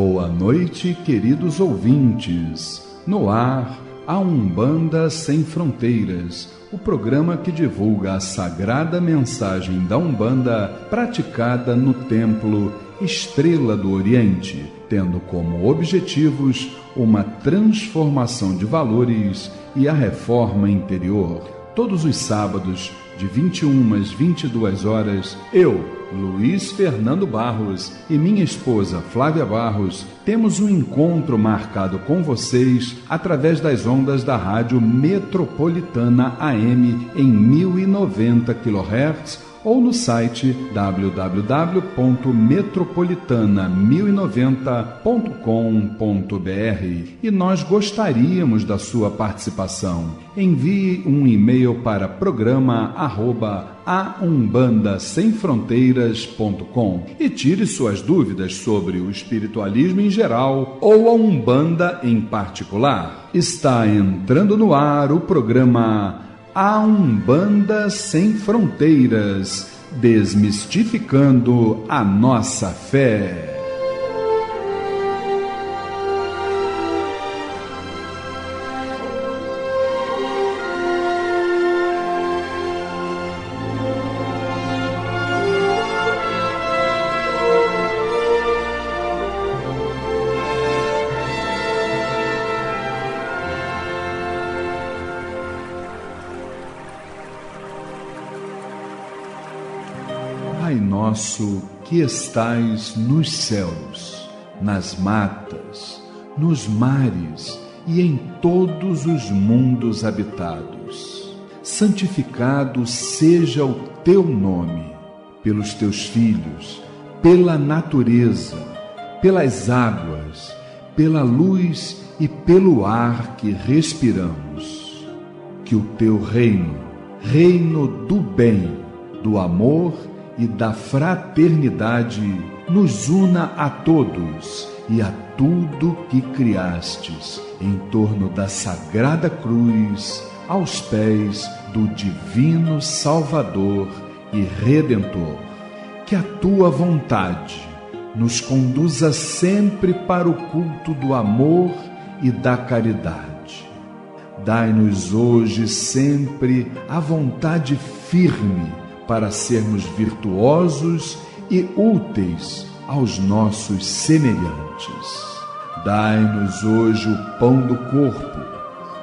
Boa noite, queridos ouvintes. No ar, a Umbanda Sem Fronteiras, o programa que divulga a sagrada mensagem da Umbanda praticada no Templo Estrela do Oriente, tendo como objetivos uma transformação de valores e a reforma interior. Todos os sábados, de 21 às 22 horas, eu, Luiz Fernando Barros, e minha esposa Flávia Barros, temos um encontro marcado com vocês através das ondas da Rádio Metropolitana AM em 1090 kHz ou no site www.metropolitana1090.com.br. E nós gostaríamos da sua participação. Envie um e-mail para programa@aumbandasemfronteiras.com e tire suas dúvidas sobre o espiritualismo em geral ou a Umbanda em particular. Está entrando no ar o programa A Umbanda Sem Fronteiras, desmistificando a nossa fé. Pai nosso que estais nos céus, nas matas, nos mares e em todos os mundos habitados, santificado seja o teu nome, pelos teus filhos, pela natureza, pelas águas, pela luz e pelo ar que respiramos. Que o teu reino, reino do bem, do amor e da fraternidade, nos una a todos e a tudo que criastes, em torno da sagrada cruz, aos pés do divino Salvador e Redentor. Que a tua vontade nos conduza sempre para o culto do amor e da caridade. Dai-nos hoje sempre a vontade firme para sermos virtuosos e úteis aos nossos semelhantes. Dai-nos hoje o pão do corpo,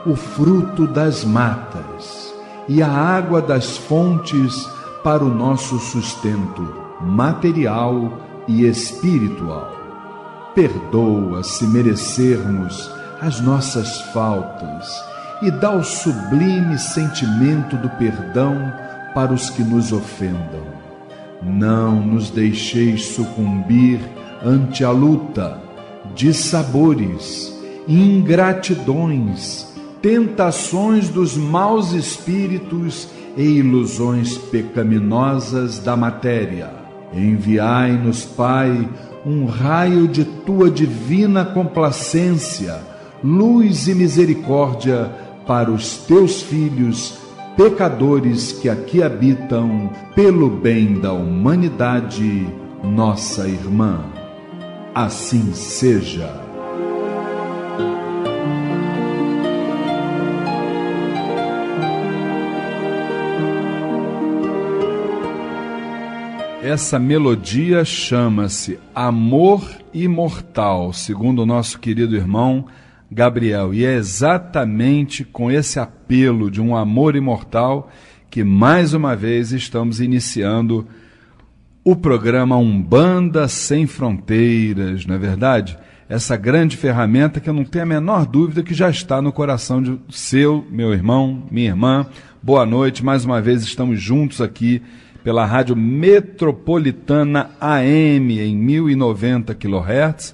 o fruto das matas e a água das fontes para o nosso sustento material e espiritual. Perdoa se merecermos as nossas faltas e dá o sublime sentimento do perdão para os que nos ofendam. Não nos deixeis sucumbir ante a luta, dissabores, ingratidões, tentações dos maus espíritos e ilusões pecaminosas da matéria. Enviai-nos, Pai, um raio de tua divina complacência, luz e misericórdia para os teus filhos pecadores que aqui habitam, pelo bem da humanidade, nossa irmã. Assim seja. Essa melodia chama-se Amor Imortal, segundo o nosso querido irmão Gabriel, e é exatamente com esse apelo de um amor imortal que mais uma vez estamos iniciando o programa Umbanda Sem Fronteiras, não é verdade? Essa grande ferramenta que eu não tenho a menor dúvida que já está no coração de seu, meu irmão, minha irmã. Boa noite, mais uma vez estamos juntos aqui pela Rádio Metropolitana AM em 1090 kHz,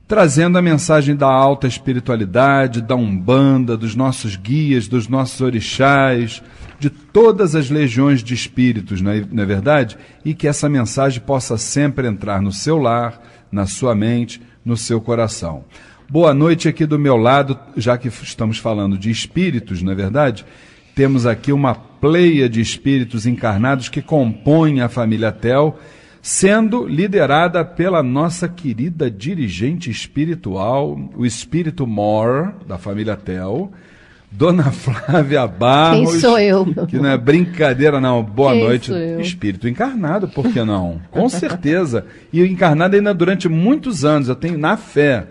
trazendo a mensagem da alta espiritualidade, da Umbanda, dos nossos guias, dos nossos orixás, de todas as legiões de espíritos, não é verdade? E que essa mensagem possa sempre entrar no seu lar, na sua mente, no seu coração. Boa noite aqui do meu lado, já que estamos falando de espíritos, não é verdade? Temos aqui uma pleia de espíritos encarnados que compõem a família Tel. sendo liderada pela nossa querida dirigente espiritual, o espírito Mor, da família Tel, Dona Flávia Barros. Quem sou eu, meu Que não é brincadeira, não. Boa Quem noite. sou eu? Espírito encarnado, por que não? Com certeza. E encarnado ainda durante muitos anos, eu tenho na fé.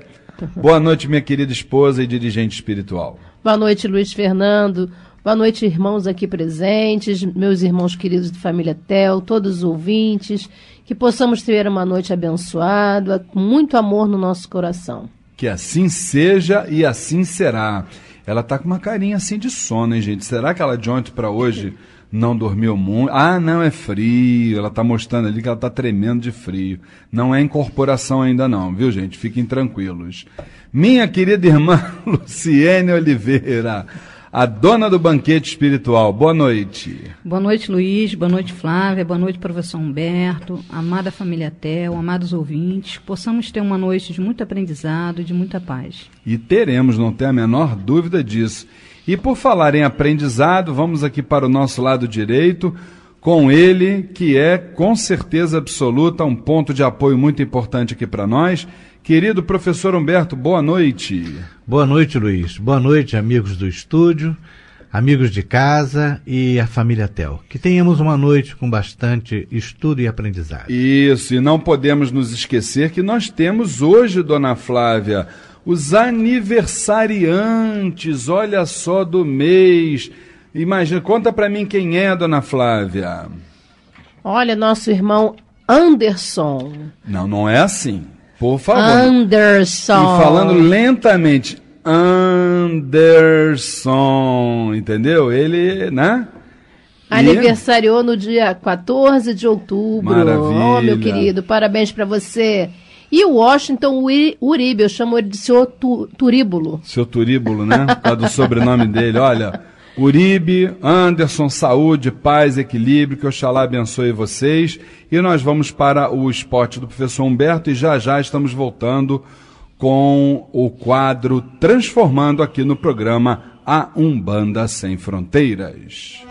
Boa noite, minha querida esposa e dirigente espiritual. Boa noite, Luiz Fernando. Boa noite, irmãos aqui presentes, meus irmãos queridos de família Tel, todos os ouvintes. Que possamos ter uma noite abençoada, com muito amor no nosso coração. Que assim seja e assim será. Ela tá com uma carinha assim de sono, hein, gente? Será que ela de ontem para hoje não dormiu muito? Ah, não, é frio. Ela tá mostrando ali que ela tá tremendo de frio. Não é incorporação ainda não, viu, gente? Fiquem tranquilos. Minha querida irmã Luciene Oliveira, a dona do banquete espiritual. Boa noite. Boa noite, Luiz. Boa noite, Flávia. Boa noite, professor Humberto. Amada família Tel, amados ouvintes. Possamos ter uma noite de muito aprendizado e de muita paz. E teremos, não tem a menor dúvida disso. E por falar em aprendizado, vamos aqui para o nosso lado direito, com ele, que é, com certeza absoluta, um ponto de apoio muito importante aqui para nós. Querido professor Humberto, boa noite. Boa noite, Luiz. Boa noite, amigos do estúdio, amigos de casa e a família Tel. Que tenhamos uma noite com bastante estudo e aprendizado. Isso, e não podemos nos esquecer que nós temos hoje, dona Flávia, os aniversariantes, olha só, do mês. Imagina, conta para mim quem é, dona Flávia. Olha, nosso irmão Anderson. Não, não é assim. Por favor. Anderson. E falando lentamente, Anderson, entendeu? Ele, né? Aniversariou no dia 14 de outubro. Maravilha. Oh, meu querido, parabéns para você. E o Washington Uribe, eu chamo ele de seu Turíbulo. Seu Turíbulo, né? Por causa do sobrenome dele. Olha, Uribe, Anderson, saúde, paz, equilíbrio, que Oxalá abençoe vocês. E nós vamos para o spot do professor Humberto e já estamos voltando com o quadro Transformando aqui no programa A Umbanda Sem Fronteiras.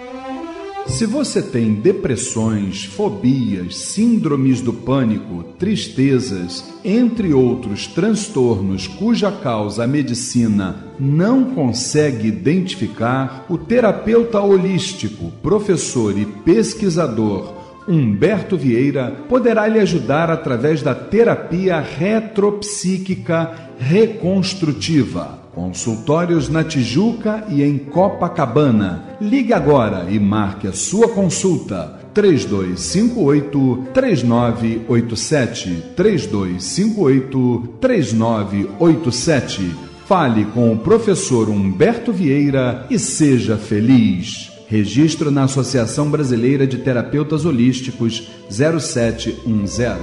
Se você tem depressões, fobias, síndromes do pânico, tristezas, entre outros transtornos cuja causa a medicina não consegue identificar, o terapeuta holístico, professor e pesquisador Humberto Vieira poderá lhe ajudar através da terapia retropsíquica reconstrutiva. Consultórios na Tijuca e em Copacabana. Ligue agora e marque a sua consulta. 3258-3987. 3258-3987. Fale com o professor Humberto Vieira e seja feliz. Registro na Associação Brasileira de Terapeutas Holísticos 0710.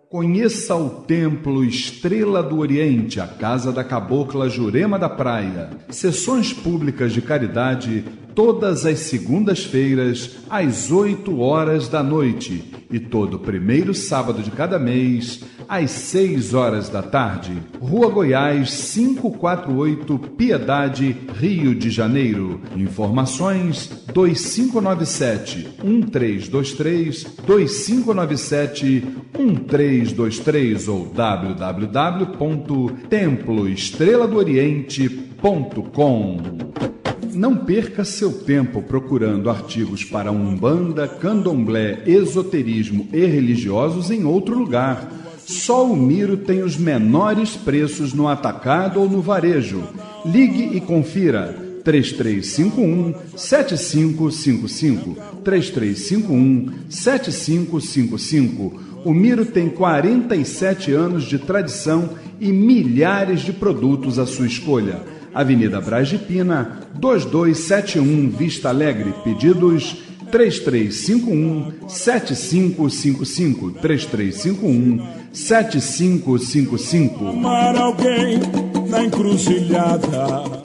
Conheça o Templo Estrela do Oriente, a Casa da Cabocla Jurema da Praia. Sessões públicas de caridade todas as segundas-feiras, às 8 horas da noite. E todo primeiro sábado de cada mês, às 6 horas da tarde. Rua Goiás, 548, Piedade, Rio de Janeiro. Informações 2597-1323, 2597-1323 ou www.temploestreladooriente.com. Não perca seu tempo procurando artigos para Umbanda, Candomblé, esoterismo e religiosos em outro lugar. Só o Miro tem os menores preços no atacado ou no varejo. Ligue e confira. 3351-7555. 3351-7555. O Miro tem 47 anos de tradição e milhares de produtos à sua escolha. Avenida Braz de Pina, 2271, Vista Alegre. Pedidos 3351-7555. 3351-7555. Amar alguém na encruzilhada.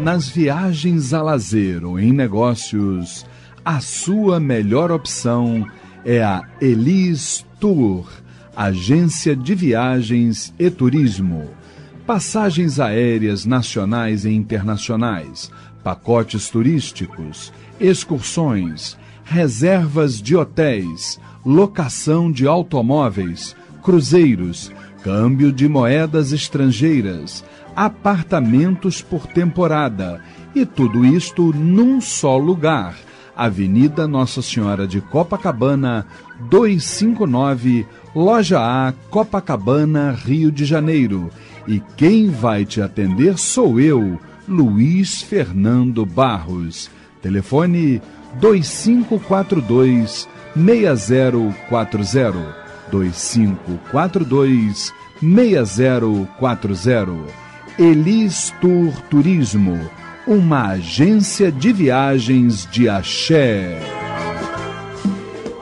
Nas viagens a lazer ou em negócios, a sua melhor opção é a Elis Tour, agência de viagens e turismo. passagens aéreas nacionais e internacionais, pacotes turísticos, excursões, reservas de hotéis, locação de automóveis, cruzeiros, câmbio de moedas estrangeiras, apartamentos por temporada, e tudo isto num só lugar. Avenida Nossa Senhora de Copacabana, 259, Loja A, Copacabana, Rio de Janeiro. E quem vai te atender sou eu, Luiz Fernando Barros. Telefone 2542-6040. 2542-6040. Elis Tour Turismo, uma agência de viagens de axé.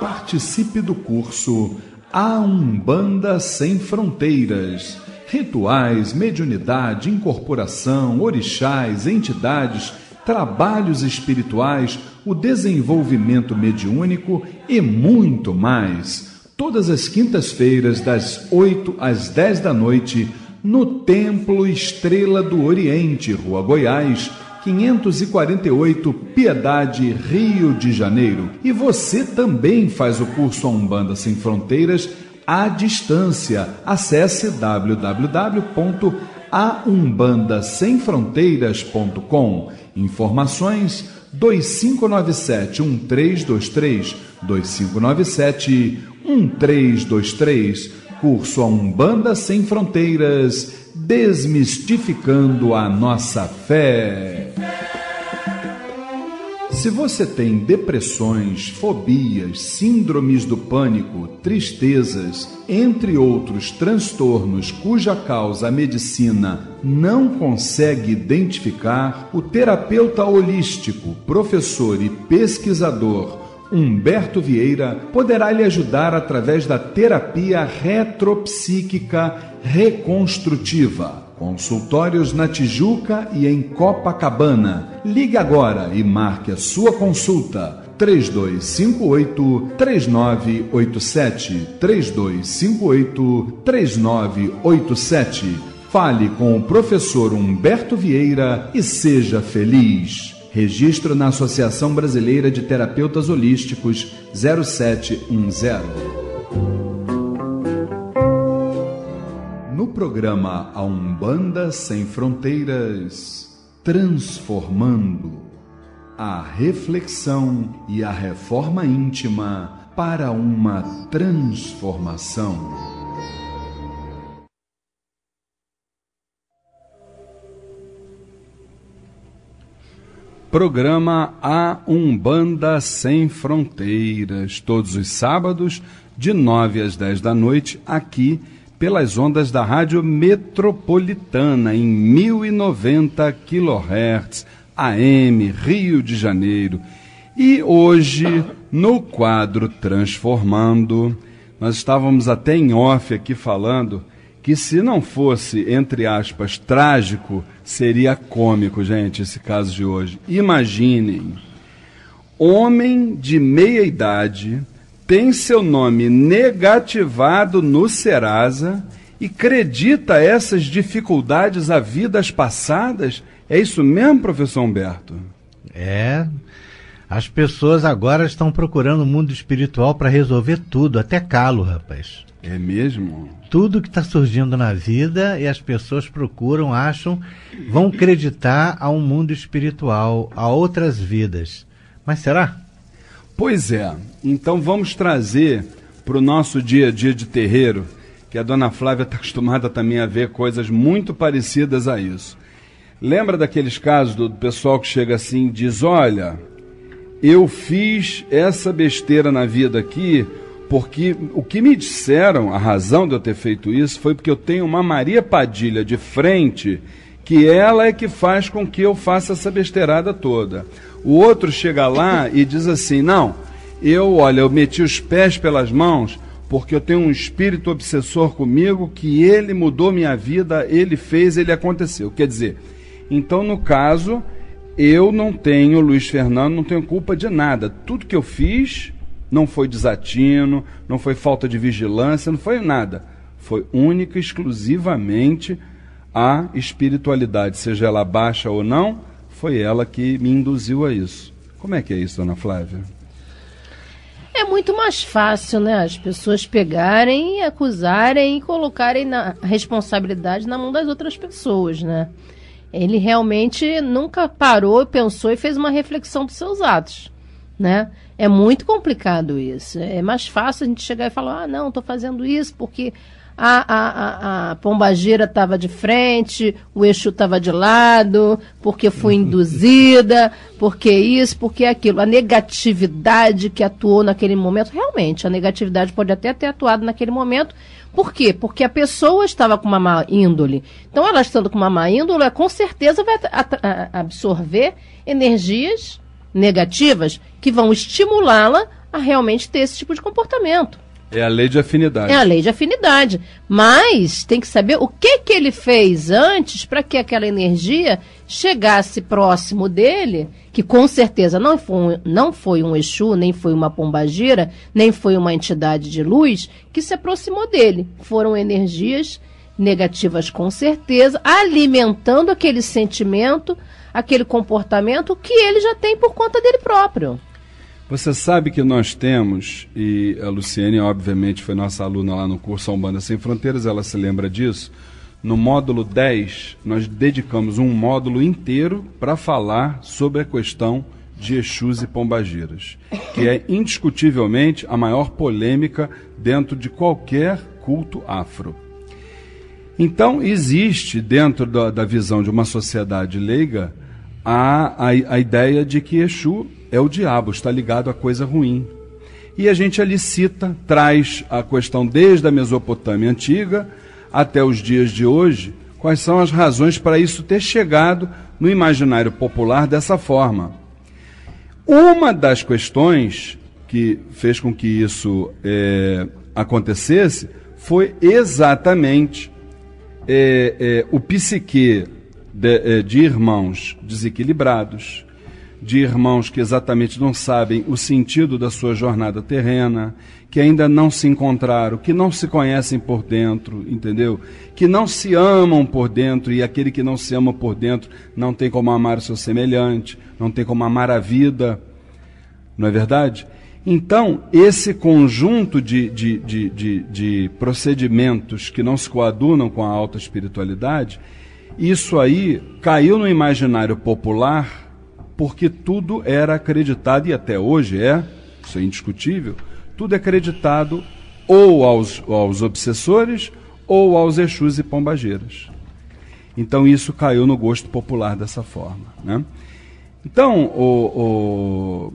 Participe do curso A Umbanda Sem Fronteiras. Rituais, mediunidade, incorporação, orixás, entidades, trabalhos espirituais, o desenvolvimento mediúnico e muito mais. Todas as quintas-feiras, das 8 às 10 da noite, no Templo Estrela do Oriente, Rua Goiás, 548, Piedade, Rio de Janeiro. E você também faz o curso A Umbanda Sem Fronteiras à distância. Acesse www.aumbandasemfronteiras.com. Informações 2597-1323, 2597-1323. Curso A Umbanda Sem Fronteiras, desmistificando a nossa fé. Se você tem depressões, fobias, síndromes do pânico, tristezas, entre outros transtornos cuja causa a medicina não consegue identificar, o terapeuta holístico, professor e pesquisador Humberto Vieira poderá lhe ajudar através da terapia retropsíquica reconstrutiva. Consultórios na Tijuca e em Copacabana. Ligue agora e marque a sua consulta. 3258-3987. 3258-3987. Fale com o professor Humberto Vieira e seja feliz. Registro na Associação Brasileira de Terapeutas Holísticos 0710. No programa A Umbanda Sem Fronteiras, transformando a reflexão e a reforma íntima para uma transformação. Programa A Umbanda Sem Fronteiras, todos os sábados, de 9 às 10 da noite, aqui pelas ondas da Rádio Metropolitana, em 1090 kHz, AM, Rio de Janeiro. E hoje, no quadro Transformando, nós estávamos até em off aqui falando que se não fosse, entre aspas, trágico, seria cômico, gente, esse caso de hoje. Imaginem, homem de meia idade tem seu nome negativado no Serasa e acredita essas dificuldades a vidas passadas? É isso mesmo, professor Humberto? As pessoas agora estão procurando o mundo espiritual para resolver tudo, até calo, rapaz. É mesmo? Tudo que está surgindo na vida e as pessoas procuram, acham, vão acreditar a um mundo espiritual, a outras vidas. Mas será? Pois é. Então vamos trazer para o nosso dia a dia de terreiro, que a dona Flávia está acostumada também a ver coisas muito parecidas a isso. Lembra daqueles casos do pessoal que chega assim e diz, olha, eu fiz essa besteira na vida aqui porque o que me disseram, a razão de eu ter feito isso, foi porque eu tenho uma Maria Padilha de frente, que ela é que faz com que eu faça essa besteirada toda. O outro chega lá e diz assim, não, eu meti os pés pelas mãos porque eu tenho um espírito obsessor comigo, que ele mudou minha vida, ele fez, ele aconteceu. Quer dizer, então no caso, eu não tenho, Luiz Fernando, não tenho culpa de nada. Tudo que eu fiz não foi desatino, não foi falta de vigilância, não foi nada. Foi única e exclusivamente A espiritualidade, seja ela baixa ou não, foi ela que me induziu a isso. Como é que é isso, dona Flávia? É muito mais fácil, né? As pessoas pegarem, acusarem e colocarem a responsabilidade na mão das outras pessoas, né? Ele realmente nunca parou, pensou e fez uma reflexão dos seus atos, né? É muito complicado isso. É mais fácil a gente chegar e falar, não, estou fazendo isso porque a pombagira estava de frente, o Exu estava de lado, porque fui induzida, porque isso, porque aquilo. A negatividade que atuou naquele momento, realmente, a negatividade pode até ter atuado naquele momento. Por quê? Porque a pessoa estava com uma má índole. Então, ela estando com uma má índole, ela com certeza vai absorver energias negativas que vão estimulá-la a realmente ter esse tipo de comportamento. É a lei de afinidade. É a lei de afinidade. Mas tem que saber o que ele fez antes para que aquela energia chegasse próximo dele, que com certeza não foi um Exu, nem foi uma pombagira, nem foi uma entidade de luz que se aproximou dele. Foram energias negativas com certeza, alimentando aquele sentimento, aquele comportamento que ele já tem por conta dele próprio. Você sabe que nós temos, e a Luciene, obviamente, foi nossa aluna lá no curso Umbanda Sem Fronteiras, ela se lembra disso. No módulo 10, nós dedicamos um módulo inteiro para falar sobre a questão de Exus e Pombagiras, que é indiscutivelmente a maior polêmica dentro de qualquer culto afro. Então, existe dentro da visão de uma sociedade leiga a ideia de que Exu é o diabo, está ligado a coisa ruim. E a gente ali cita, traz a questão desde a Mesopotâmia antiga até os dias de hoje, quais são as razões para isso ter chegado no imaginário popular dessa forma. Uma das questões que fez com que isso acontecesse foi exatamente o psique de irmãos desequilibrados, de irmãos que exatamente não sabem o sentido da sua jornada terrena, que ainda não se encontraram, que não se conhecem por dentro, entendeu? Que não se amam por dentro, e aquele que não se ama por dentro não tem como amar o seu semelhante, não tem como amar a vida, não é verdade? Então, esse conjunto de procedimentos que não se coadunam com a alta espiritualidade, isso aí caiu no imaginário popular porque tudo era acreditado, e até hoje isso é indiscutível, tudo é acreditado ou aos obsessores ou aos Exus e Pombageiras. Então isso caiu no gosto popular dessa forma, né? Então,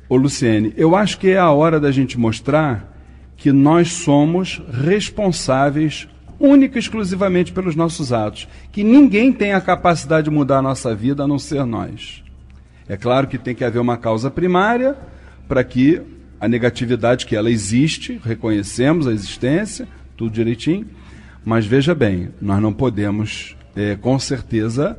Luciene, eu acho que é a hora da gente mostrar que nós somos responsáveis única e exclusivamente pelos nossos atos, que ninguém tem a capacidade de mudar a nossa vida a não ser nós. É claro que tem que haver uma causa primária para que a negatividade, que ela existe, reconhecemos a existência, tudo direitinho, mas veja bem, nós não podemos, com certeza,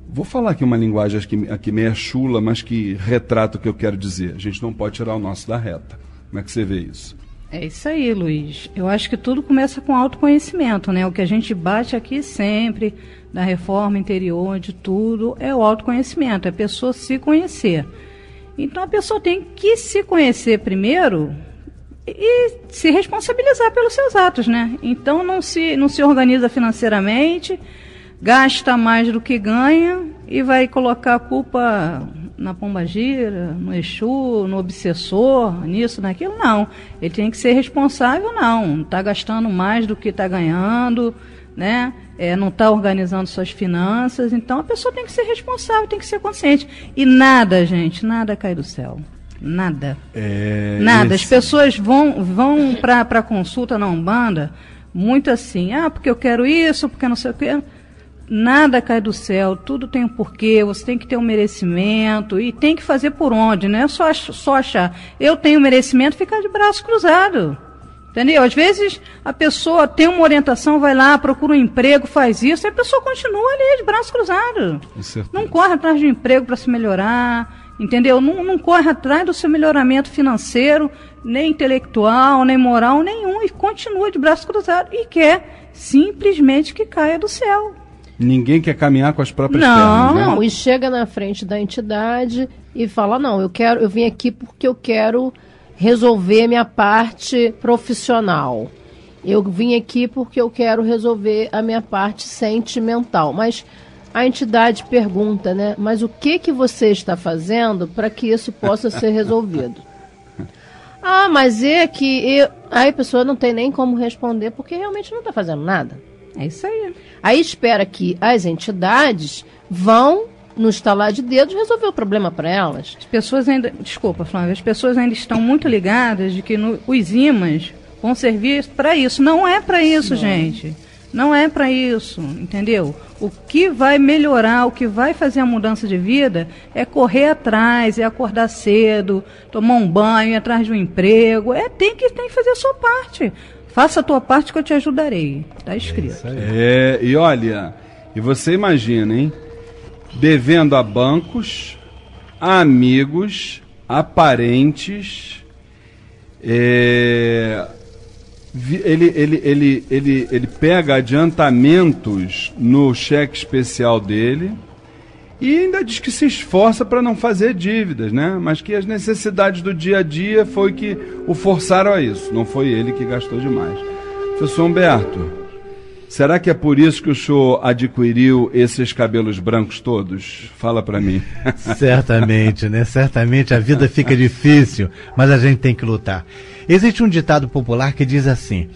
vou falar aqui uma linguagem aqui meio chula, mas que retrata o que eu quero dizer, a gente não pode tirar o nosso da reta. Como é que você vê isso? É isso aí, Luiz. Eu acho que tudo começa com autoconhecimento, né? O que a gente bate aqui sempre, da reforma interior, de tudo, é o autoconhecimento, é a pessoa se conhecer. Então a pessoa tem que se conhecer primeiro e se responsabilizar pelos seus atos, né? Então não se organiza financeiramente, gasta mais do que ganha e vai colocar a culpa na pombagira, no Exu, no obsessor, nisso, naquilo, não. Ele tem que ser responsável, não está gastando mais do que está ganhando, né? Não está organizando suas finanças, então a pessoa tem que ser responsável, tem que ser consciente. E nada, gente, nada cai do céu. Nada. Nada. As pessoas vão para consulta na Umbanda, muito assim, porque eu quero isso, porque não sei o quê. Nada cai do céu, tudo tem um porquê, você tem que ter um merecimento e tem que fazer por onde, não é só achar, eu tenho merecimento, ficar de braço cruzado, entendeu? Às vezes a pessoa tem uma orientação, vai lá, procura um emprego, faz isso, e a pessoa continua ali de braço cruzado. Não corre atrás de um emprego para se melhorar, entendeu? Não corre atrás do seu melhoramento financeiro, nem intelectual, nem moral nenhum, e continua de braço cruzado e quer simplesmente que caia do céu. Ninguém quer caminhar com as próprias pernas, né? Não, e chega na frente da entidade e fala, não, eu vim aqui porque eu quero resolver minha parte profissional. Eu vim aqui porque eu quero resolver a minha parte sentimental. Mas a entidade pergunta, né? Mas o que você está fazendo para que isso possa ser resolvido? Mas é que... Aí a pessoa não tem nem como responder porque realmente não está fazendo nada. É isso aí. Aí espera que as entidades vão, no estalar de dedos, resolver o problema para elas. As pessoas ainda... Desculpa, Flávia. As pessoas ainda estão muito ligadas de que os ímãs vão servir para isso. Não é para isso, gente. Não é para isso, entendeu? O que vai melhorar, o que vai fazer a mudança de vida é correr atrás, é acordar cedo, tomar um banho, ir atrás de um emprego. Tem que fazer a sua parte. Faça a tua parte que eu te ajudarei. Está escrito. E olha, e você imagina, hein? Devendo a bancos, a amigos, a parentes, ele pega adiantamentos no cheque especial dele e ainda diz que se esforça para não fazer dívidas, né? Mas que as necessidades do dia a dia foi que o forçaram a isso, não foi ele que gastou demais. Professor Humberto, será que é por isso que o senhor adquiriu esses cabelos brancos todos? Fala para mim. Certamente, né? Certamente a vida fica difícil, mas a gente tem que lutar. Existe um ditado popular que diz assim: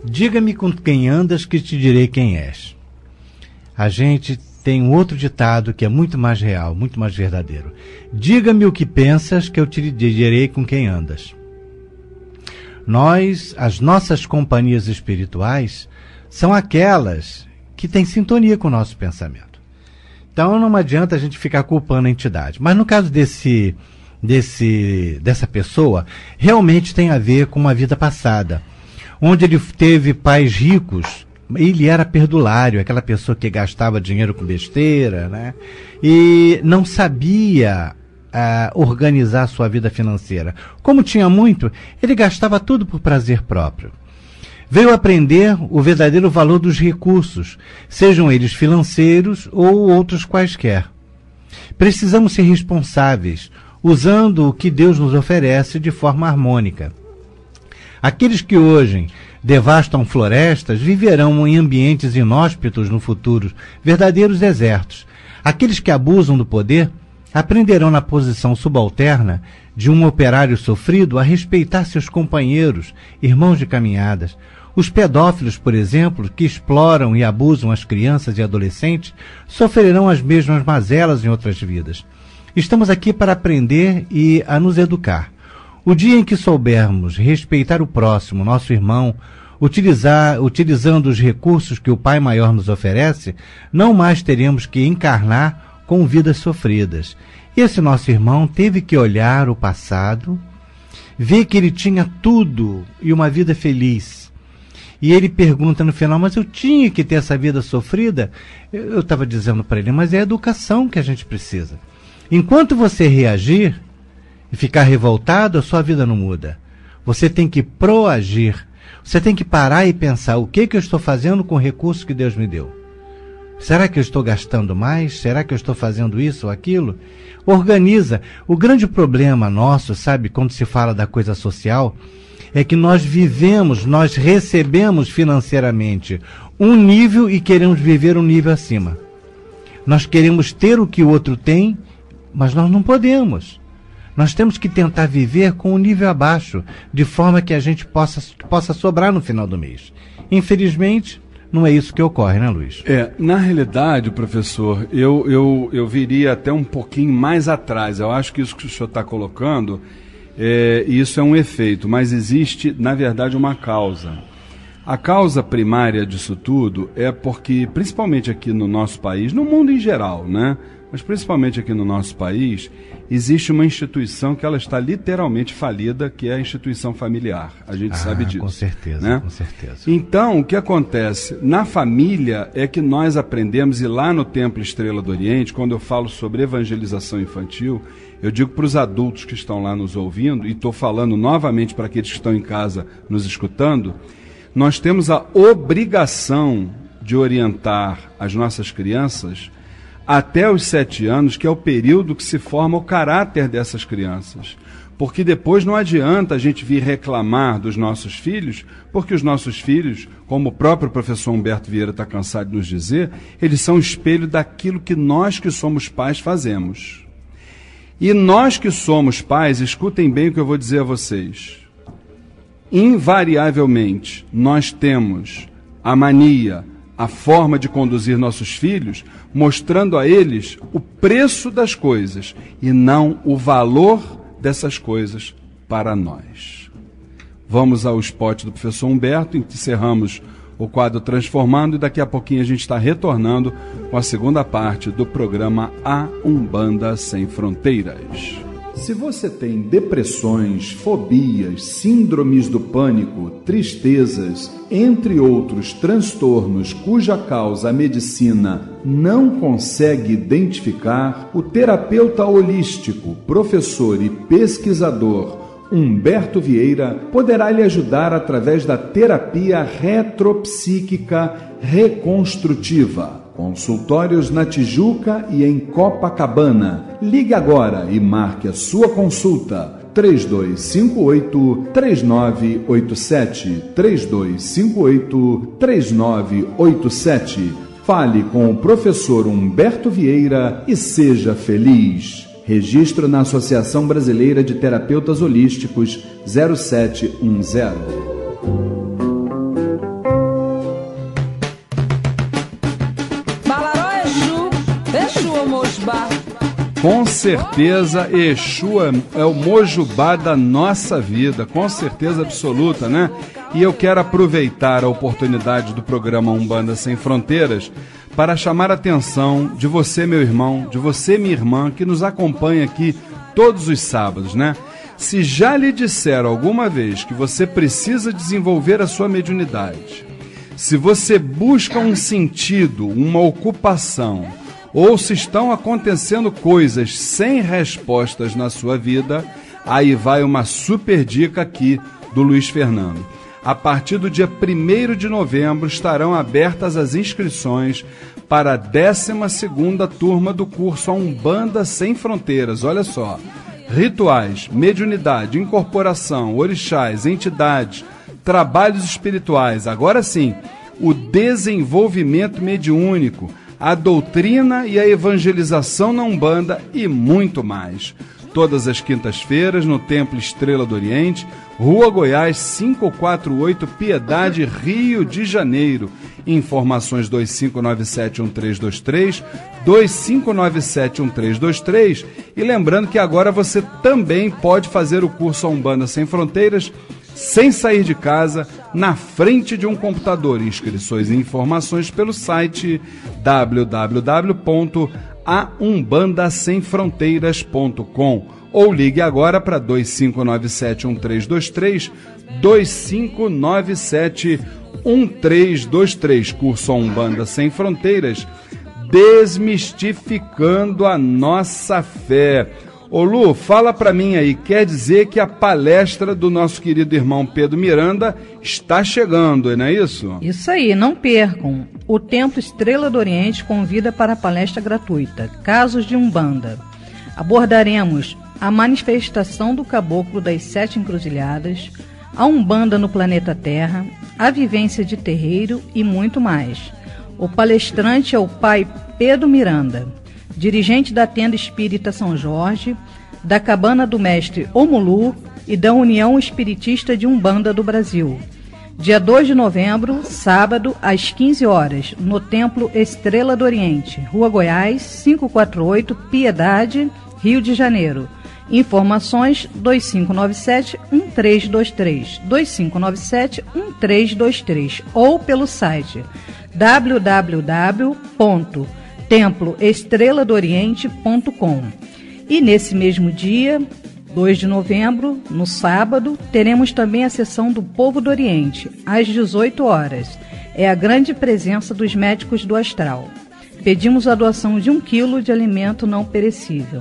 diga-me com quem andas que te direi quem és. A gente tem um outro ditado que é muito mais real, muito mais verdadeiro. Diga-me o que pensas que eu te direi com quem andas. As nossas companhias espirituais são aquelas que têm sintonia com o nosso pensamento. Então não adianta a gente ficar culpando a entidade. Mas no caso dessa pessoa, realmente tem a ver com uma vida passada, onde ele teve pais ricos. Ele era perdulário, aquela pessoa que gastava dinheiro com besteira, né? E não sabia organizar sua vida financeira. Como tinha muito, ele gastava tudo por prazer próprio. Veio aprender o verdadeiro valor dos recursos, sejam eles financeiros ou outros quaisquer. Precisamos ser responsáveis, usando o que Deus nos oferece de forma harmônica. Aqueles que hoje devastam florestas viverão em ambientes inóspitos no futuro, verdadeiros desertos. Aqueles que abusam do poder aprenderão na posição subalterna de um operário sofrido a respeitar seus companheiros, irmãos de caminhadas. Os pedófilos, por exemplo, que exploram e abusam as crianças e adolescentes, sofrerão as mesmas mazelas em outras vidas. Estamos aqui para aprender e a nos educar. O dia em que soubermos respeitar o próximo, nosso irmão, utilizando os recursos que o Pai Maior nos oferece, não mais teremos que encarnar com vidas sofridas. Esse nosso irmão teve que olhar o passado, ver que ele tinha tudo e uma vida feliz. E ele pergunta no final, mas eu tinha que ter essa vida sofrida? Eu estava dizendo para ele, mas é a educação que a gente precisa. Enquanto você reagir e ficar revoltado, a sua vida não muda. Você tem que proagir. Você tem que parar e pensar, o que eu estou fazendo com o recurso que Deus me deu? Será que eu estou gastando mais? Será que eu estou fazendo isso ou aquilo? Organiza. O grande problema nosso, sabe, quando se fala da coisa social, é que nós recebemos financeiramente um nível e queremos viver um nível acima. Nós queremos ter o que o outro tem, mas nós não podemos. Nós temos que tentar viver com um nível abaixo, de forma que a gente possa sobrar no final do mês. Infelizmente, não é isso que ocorre, né, Luiz? Na realidade, professor, eu viria até um pouquinho mais atrás. Eu acho que isso que o senhor está colocando, isso é um efeito, mas existe, na verdade, uma causa. A causa primária disso tudo é porque, principalmente aqui no nosso país, no mundo em geral, né? mas principalmente aqui no nosso país, existe uma instituição que ela está literalmente falida, que é a instituição familiar. A gente sabe disso. Com certeza, né? Com certeza. Então, o que acontece? Na família é que nós aprendemos, e lá no Templo Estrela do Oriente, quando eu falo sobre evangelização infantil, eu digo para os adultos que estão lá nos ouvindo, e estou falando novamente para aqueles que estão em casa nos escutando, nós temos a obrigação de orientar as nossas crianças até os 7 anos, que é o período que se forma o caráter dessas crianças. Porque depois não adianta a gente vir reclamar dos nossos filhos, porque os nossos filhos, como o próprio professor Humberto Vieira está cansado de nos dizer, eles são espelho daquilo que nós que somos pais fazemos. E nós que somos pais, escutem bem o que eu vou dizer a vocês. Invariavelmente, nós temos a mania, a forma de conduzir nossos filhos, mostrando a eles o preço das coisas e não o valor dessas coisas para nós. Vamos ao spot do professor Humberto, encerramos o quadro Transformando, e daqui a pouquinho a gente está retornando com a segunda parte do programa A Umbanda Sem Fronteiras. Se você tem depressões, fobias, síndromes do pânico, tristezas, entre outros transtornos cuja causa a medicina não consegue identificar, o terapeuta holístico, professor e pesquisador Humberto Vieira poderá lhe ajudar através da terapia retropsíquica reconstrutiva. Consultórios na Tijuca e em Copacabana. Ligue agora e marque a sua consulta. 3258-3987. 3258-3987. Fale com o professor Humberto Vieira e seja feliz. Registro na Associação Brasileira de Terapeutas Holísticos 0710. Com certeza, Exu é o Mojubá da nossa vida, com certeza absoluta, né? E eu quero aproveitar a oportunidade do programa Umbanda Sem Fronteiras para chamar a atenção de você, meu irmão, de você, minha irmã, que nos acompanha aqui todos os sábados, né? Se já lhe disseram alguma vez que você precisa desenvolver a sua mediunidade, se você busca um sentido, uma ocupação, ou se estão acontecendo coisas sem respostas na sua vida, aí vai uma super dica aqui do Luiz Fernando. A partir do dia 1º de novembro estarão abertas as inscrições para a 12ª turma do curso A Umbanda Sem Fronteiras. Olha só, rituais, mediunidade, incorporação, orixás, entidades, trabalhos espirituais, agora sim, o desenvolvimento mediúnico, a doutrina e a evangelização na Umbanda e muito mais. Todas as quintas-feiras no Templo Estrela do Oriente, Rua Goiás 548, Piedade, Rio de Janeiro. Informações 2597-1323, 2597-1323. E lembrando que agora você também pode fazer o curso A Umbanda Sem Fronteiras sem sair de casa, na frente de um computador. Inscrições e informações pelo site www.aumbandasemfronteiras.com ou ligue agora para 2597-1323, 2597-1323. Curso A Umbanda Sem Fronteiras, desmistificando a nossa fé. Ô Lu, fala para mim aí, quer dizer que a palestra do nosso querido irmão Pedro Miranda está chegando, não é isso? Isso aí, não percam. O Templo Estrela do Oriente convida para a palestra gratuita, Casos de Umbanda. Abordaremos a manifestação do caboclo das 7 encruzilhadas, a Umbanda no planeta Terra, a vivência de terreiro e muito mais. O palestrante é o pai Pedro Miranda, dirigente da Tenda Espírita São Jorge, da Cabana do Mestre Omulu e da União Espiritista de Umbanda do Brasil. Dia 2 de novembro, sábado, às 15 horas, no Templo Estrela do Oriente, Rua Goiás, 548, Piedade, Rio de Janeiro. Informações 2597-1323, 2597-1323 ou pelo site www.temploespirita.com.br temploestreladoriente.com. E nesse mesmo dia, 2 de novembro, no sábado, teremos também a sessão do Povo do Oriente, às 18 horas. É a grande presença dos médicos do astral. Pedimos a doação de 1 quilo de alimento não perecível.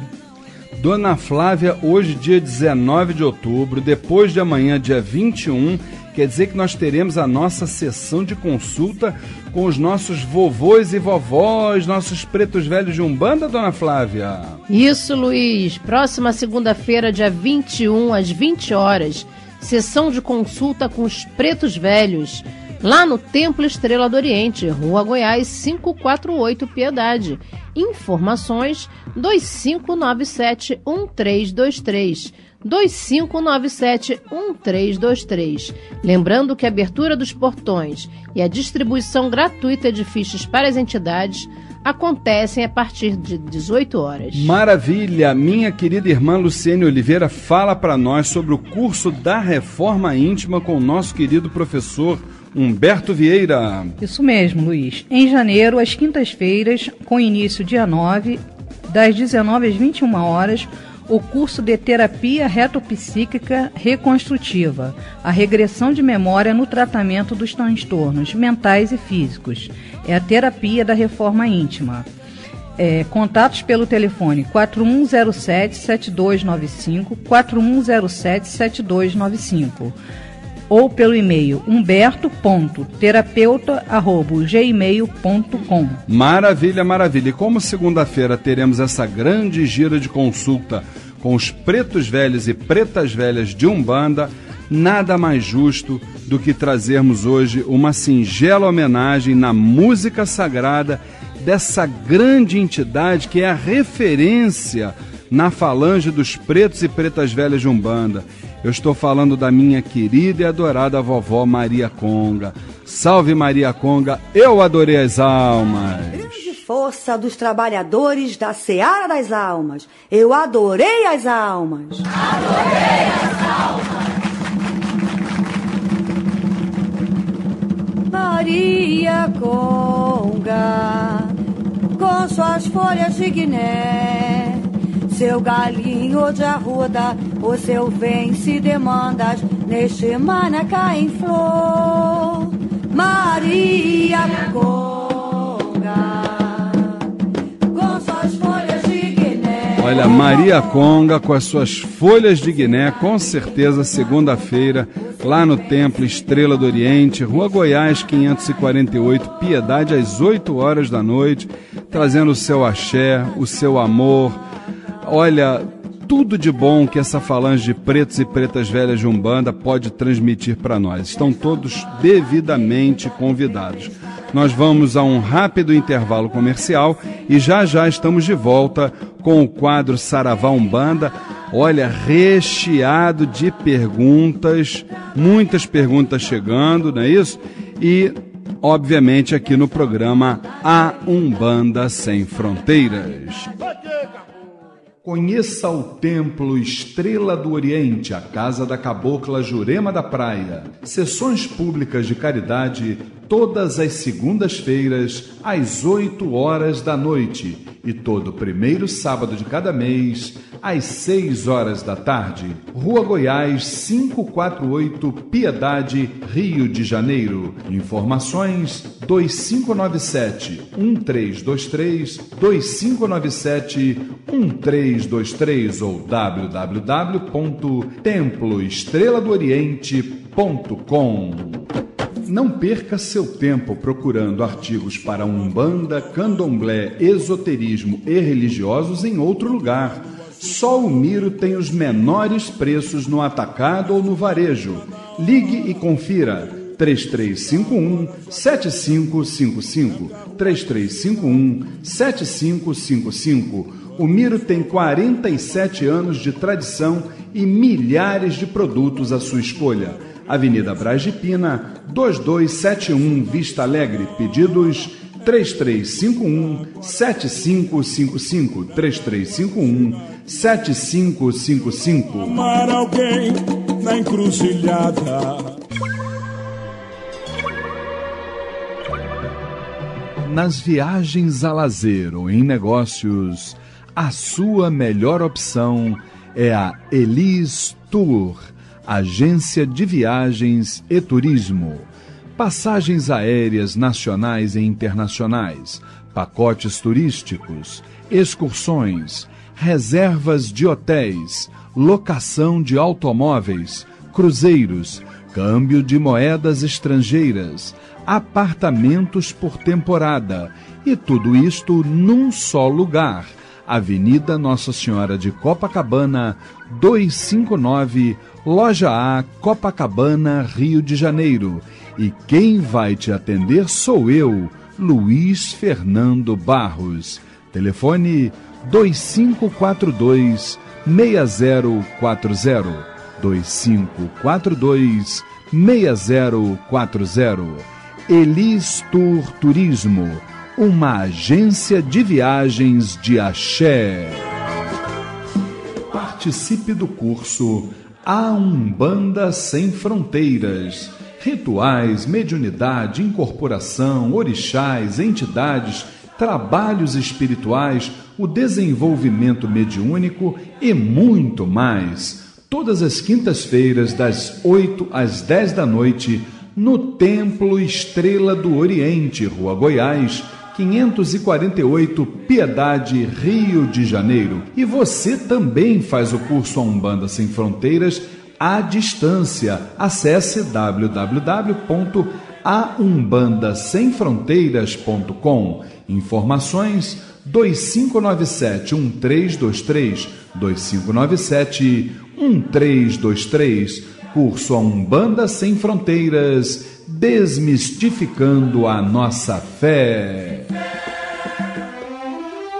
Dona Flávia, hoje, dia 19 de outubro, depois de amanhã, dia 21, quer dizer que nós teremos a nossa sessão de consulta com os nossos vovôs e vovós, nossos pretos velhos de Umbanda, Dona Flávia? Isso, Luiz. Próxima segunda-feira, dia 21, às 20 horas, sessão de consulta com os pretos velhos, lá no Templo Estrela do Oriente, Rua Goiás, 548, Piedade. Informações 2597-1323. 2597-1323. Lembrando que a abertura dos portões e a distribuição gratuita de fichas para as entidades acontecem a partir de 18 horas. Maravilha! Minha querida irmã Luciene Oliveira fala para nós sobre o curso da Reforma Íntima com o nosso querido professor Humberto Vieira. Isso mesmo, Luiz. Em janeiro, às quintas-feiras, com início dia 9, das 19 às 21 horas, o curso de terapia retopsíquica reconstrutiva, a regressão de memória no tratamento dos transtornos mentais e físicos. É a terapia da reforma íntima. Contatos pelo telefone 4107-7295, 4107-7295. Ou pelo e-mail humberto.terapeuta@gmail.com. Maravilha, maravilha. E como segunda-feira teremos essa grande gira de consulta com os pretos velhos e pretas velhas de Umbanda, nada mais justo do que trazermos hoje uma singela homenagem na música sagrada dessa grande entidade que é a referência na falange dos pretos e pretas velhas de Umbanda. Eu estou falando da minha querida e adorada vovó Maria Conga. Salve Maria Conga, eu adorei as almas. Grande força dos trabalhadores da Seara das Almas. Eu adorei as almas. Adorei as almas. Maria Conga, com suas folhas de guiné, seu galinho de arruda, o seu vence demandas, neste manacá em flor. Maria Conga, com suas folhas de guiné. Olha, Maria Conga com as suas folhas de Guiné, com certeza segunda-feira, lá no Templo Estrela do Oriente, Rua Goiás 548, Piedade, às 8 horas da noite, trazendo o seu axé, o seu amor. Olha, tudo de bom que essa falange de pretos e pretas velhas de Umbanda pode transmitir para nós. Estão todos devidamente convidados. Nós vamos a um rápido intervalo comercial e já já estamos de volta com o quadro Saravá Umbanda. Olha, recheado de perguntas, muitas perguntas chegando, não é isso? E, obviamente, aqui no programa A Umbanda Sem Fronteiras. Conheça o Templo Estrela do Oriente, a casa da cabocla Jurema da Praia. Sessões públicas de caridade todas as segundas-feiras, às 8 horas da noite. E todo primeiro sábado de cada mês, às 6 horas da tarde. Rua Goiás, 548, Piedade, Rio de Janeiro. Informações 2597-1323, 2597-1323 ou www.temploestreladooriente.com. Não perca seu tempo procurando artigos para Umbanda, Candomblé, esoterismo e religiosos em outro lugar. Só o Miro tem os menores preços no atacado ou no varejo. Ligue e confira. 3351-7555. 3351-7555. O Miro tem 47 anos de tradição e milhares de produtos à sua escolha. Avenida Braz de Pina, 2271, Vista Alegre. Pedidos 3351-7555. 3351-7555. Amar alguém na encruzilhada. Nas viagens a lazer ou em negócios, a sua melhor opção é a Elis Tour, agência de viagens e turismo. Passagens aéreas nacionais e internacionais, pacotes turísticos, excursões, reservas de hotéis, locação de automóveis, cruzeiros, câmbio de moedas estrangeiras, apartamentos por temporada, e tudo isto num só lugar. Avenida Nossa Senhora de Copacabana, 259, Loja A, Copacabana, Rio de Janeiro. E quem vai te atender sou eu, Luiz Fernando Barros. Telefone 2542-6040, 2542-6040. Elis Tour Turismo, uma agência de viagens de axé. Participe do curso A Umbanda Sem Fronteiras. Rituais, mediunidade, incorporação, orixás, entidades, trabalhos espirituais, o desenvolvimento mediúnico e muito mais. Todas as quintas-feiras, das 8 às 10 da noite, no Templo Estrela do Oriente, Rua Goiás, 548, Piedade, Rio de Janeiro. E você também faz o curso A Umbanda Sem Fronteiras à distância. Acesse www.aumbandasemfronteiras.com. Informações 2597-1323, 2597-1323. Curso A Umbanda Sem Fronteiras, desmistificando a nossa fé.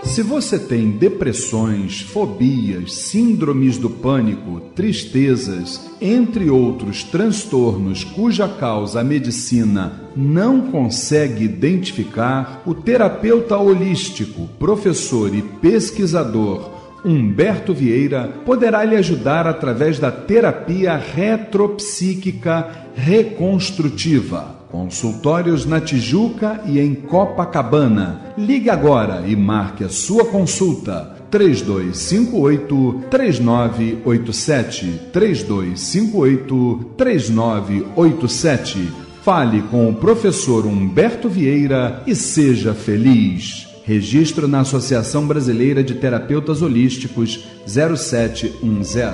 Se você tem depressões, fobias, síndromes do pânico, tristezas, entre outros transtornos cuja causa a medicina não consegue identificar, o terapeuta holístico, professor e pesquisador Humberto Vieira poderá lhe ajudar através da terapia retropsíquica reconstrutiva. Consultórios na Tijuca e em Copacabana. Ligue agora e marque a sua consulta. 3258-3987. 3258-3987. Fale com o professor Humberto Vieira e seja feliz. Registro na Associação Brasileira de Terapeutas Holísticos 0710.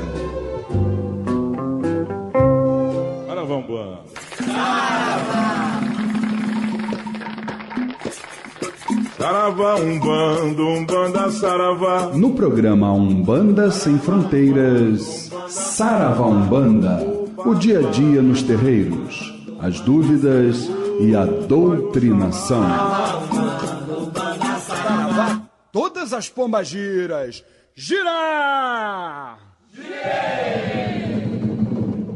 Saravá. Saravá, Umbanda, Umbanda, Saravá. No programa Umbanda Sem Fronteiras, Saravá Umbanda, o dia a dia nos terreiros, as dúvidas e a doutrinação. Todas as pombagiras, girar!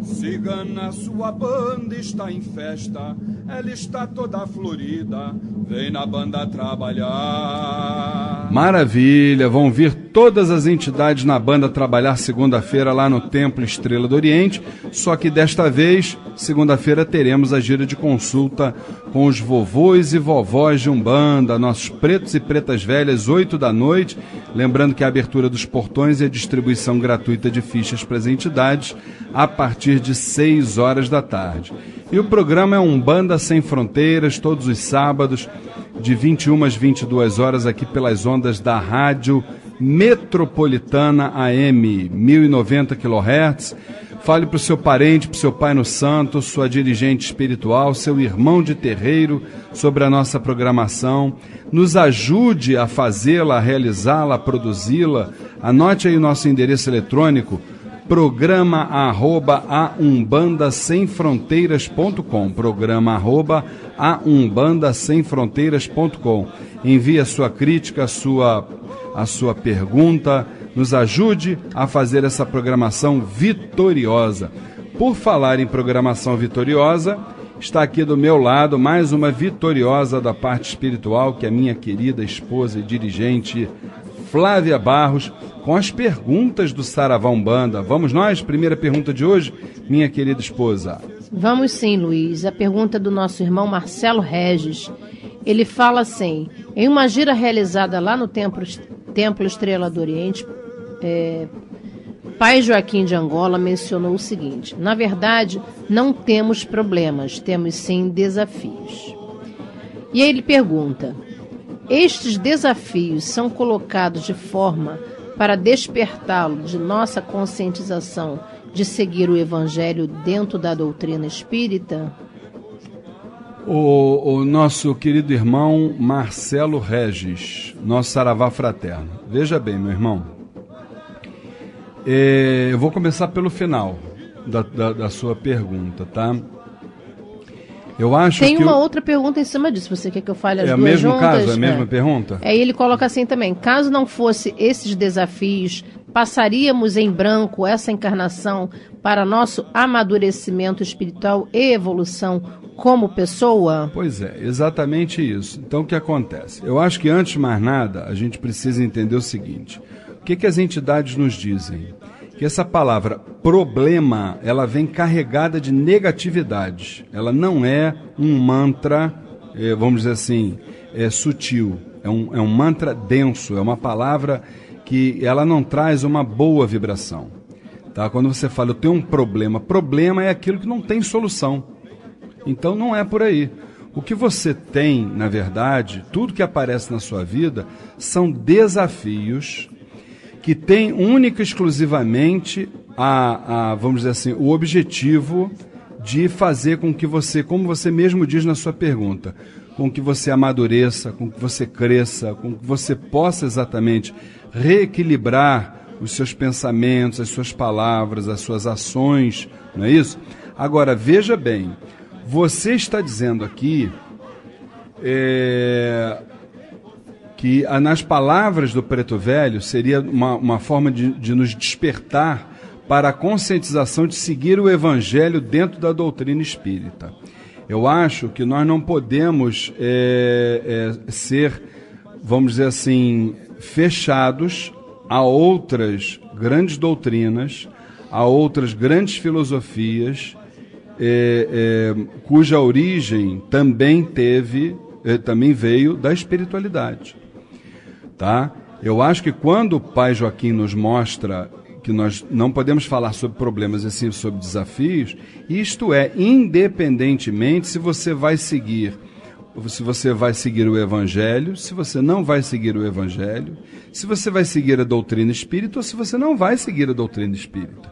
Cigana, sua banda está em festa, ela está toda florida, vem na banda trabalhar. Maravilha, vão vir todas as entidades na banda trabalhar segunda-feira lá no Templo Estrela do Oriente, só que desta vez, segunda-feira, teremos a gira de consulta com os vovôs e vovós de Umbanda, nossos pretos e pretas velhas, 8 da noite, lembrando que a abertura dos portões e a distribuição gratuita de fichas para as entidades a partir de 6 horas da tarde. E o programa é Umbanda Sem Fronteiras, todos os sábados, de 21 às 22 horas, aqui pelas ondas da Rádio Metropolitana AM, 1090 kHz. Fale para o seu parente, para o seu pai no santo, sua dirigente espiritual, seu irmão de terreiro sobre a nossa programação. Nos ajude a fazê-la, a realizá-la, a produzi-la. Anote aí o nosso endereço eletrônico, programa@aumbandasemfronteiras.com, programa@aumbandasemfronteiras.com. Envie a sua crítica, a sua pergunta, nos ajude a fazer essa programação vitoriosa. Por falar em programação vitoriosa, está aqui do meu lado mais uma vitoriosa da parte espiritual, que é a minha querida esposa e dirigente Flávia Barros, com as perguntas do Saravá Umbanda. Vamos nós? Primeira pergunta de hoje, minha querida esposa. Vamos sim, Luiz. A pergunta do nosso irmão Marcelo Regis. Ele fala assim: em uma gira realizada lá no Templo Estrela do Oriente, Pai Joaquim de Angola mencionou o seguinte: na verdade, não temos problemas, temos sim desafios. E aí ele pergunta: estes desafios são colocados de forma para despertá-lo de nossa conscientização de seguir o Evangelho dentro da doutrina espírita? O nosso querido irmão Marcelo Regis, nosso saravá fraterno. Veja bem, meu irmão, eu vou começar pelo final da sua pergunta, tá? Eu acho Tem que uma outra pergunta em cima disso. Você quer que eu fale as duas duas juntas? É o mesmo caso, é a mesma pergunta? Aí ele coloca assim também: caso não fosse esses desafios, passaríamos em branco essa encarnação para nosso amadurecimento espiritual e evolução como pessoa? Pois é, exatamente isso. Então o que acontece? Eu acho que antes de mais nada, a gente precisa entender o seguinte: o que as entidades nos dizem? Que essa palavra problema, ela vem carregada de negatividade. Ela não é um mantra, vamos dizer assim, sutil. É um mantra denso, é uma palavra que ela não traz uma boa vibração. Tá? Quando você fala, eu tenho um problema é aquilo que não tem solução. Então não é por aí. O que você tem, na verdade, tudo que aparece na sua vida, são desafios que tem única e exclusivamente vamos dizer assim, o objetivo de fazer com que você, como você mesmo diz na sua pergunta, com que você amadureça, com que você cresça, com que você possa exatamente reequilibrar os seus pensamentos, as suas palavras, as suas ações, não é isso? Agora, veja bem, você está dizendo aqui que nas palavras do Preto Velho seria uma forma de nos despertar para a conscientização de seguir o Evangelho dentro da doutrina espírita. Eu acho que nós não podemos ser, vamos dizer assim, fechados a outras grandes doutrinas, a outras grandes filosofias, cuja origem também veio da espiritualidade. Tá? Eu acho que quando o Pai Joaquim nos mostra que nós não podemos falar sobre problemas, e sim sobre desafios, isto é, independentemente se você vai seguir o Evangelho, se você não vai seguir o Evangelho, se você vai seguir a doutrina espírita ou se você não vai seguir a doutrina espírita.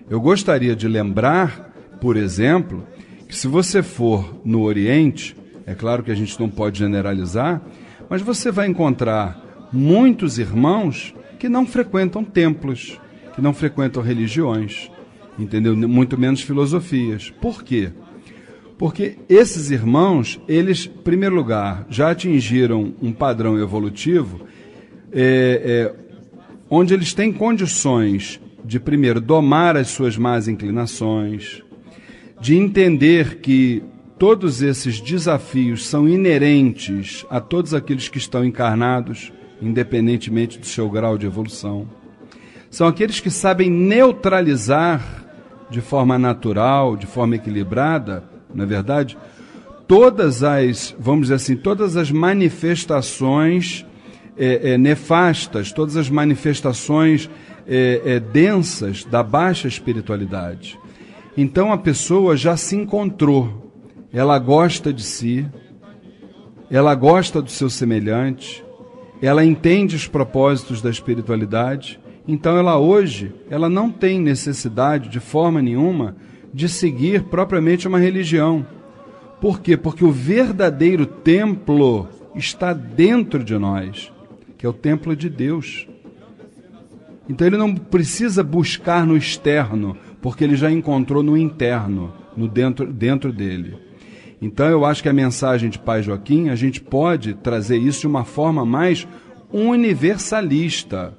Eu gostaria de lembrar, por exemplo, que se você for no Oriente, é claro que a gente não pode generalizar, mas você vai encontrar muitos irmãos que não frequentam templos, que não frequentam religiões, entendeu? Muito menos filosofias. Por quê? Porque esses irmãos, eles, em primeiro lugar, já atingiram um padrão evolutivo onde eles têm condições de, primeiro, domar as suas más inclinações, de entender que todos esses desafios são inerentes a todos aqueles que estão encarnados, independentemente do seu grau de evolução. São aqueles que sabem neutralizar de forma natural, de forma equilibrada, na verdade, todas as, vamos dizer assim, todas as manifestações nefastas, todas as manifestações densas da baixa espiritualidade. Então a pessoa já se encontrou, ela gosta de si, ela gosta do seu semelhante, ela entende os propósitos da espiritualidade, então ela não tem necessidade de forma nenhuma de seguir propriamente uma religião. Por quê? Porque o verdadeiro templo está dentro de nós, que é o templo de Deus. Então ele não precisa buscar no externo, porque ele já encontrou no interno, dentro dele. Então eu acho que a mensagem de Pai Joaquim, a gente pode trazer isso de uma forma mais universalista.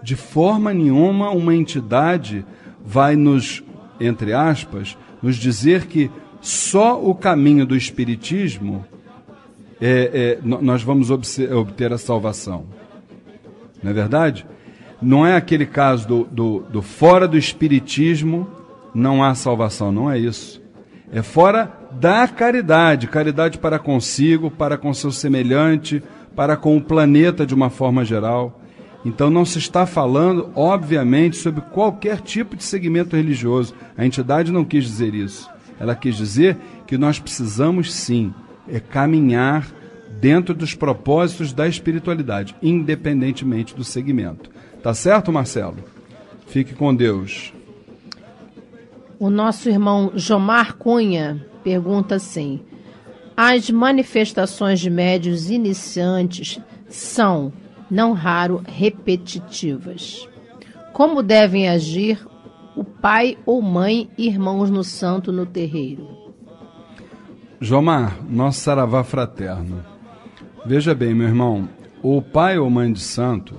De forma nenhuma uma entidade vai nos, entre aspas, nos dizer que só o caminho do Espiritismo nós vamos obter a salvação. Não é verdade? Não é aquele caso do fora do Espiritismo não há salvação, não é isso. É fora da caridade, caridade para consigo, para com seu semelhante, para com o planeta de uma forma geral. Então não se está falando, obviamente, sobre qualquer tipo de segmento religioso. A entidade não quis dizer isso. Ela quis dizer que nós precisamos, sim, caminhar dentro dos propósitos da espiritualidade, independentemente do segmento. Tá certo, Marcelo? Fique com Deus. O nosso irmão Jomar Cunha pergunta assim: as manifestações de médiuns iniciantes são, não raro, repetitivas. Como devem agir o pai ou mãe, irmãos no santo no terreiro? Jomar, nosso saravá fraterno. Veja bem, meu irmão, o pai ou mãe de santo,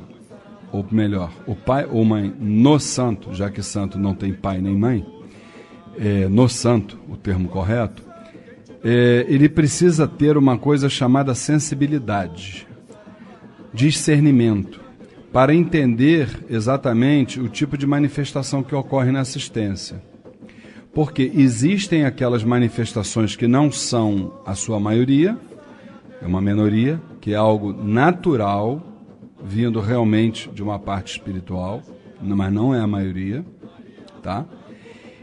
ou melhor, o pai ou mãe no santo, já que santo não tem pai nem mãe, no santo, o termo correto, ele precisa ter uma coisa chamada sensibilidade, discernimento, para entender exatamente o tipo de manifestação que ocorre na assistência. Porque existem aquelas manifestações que não são a sua maioria, é uma minoria, que é algo natural, vindo realmente de uma parte espiritual, mas não é a maioria, tá?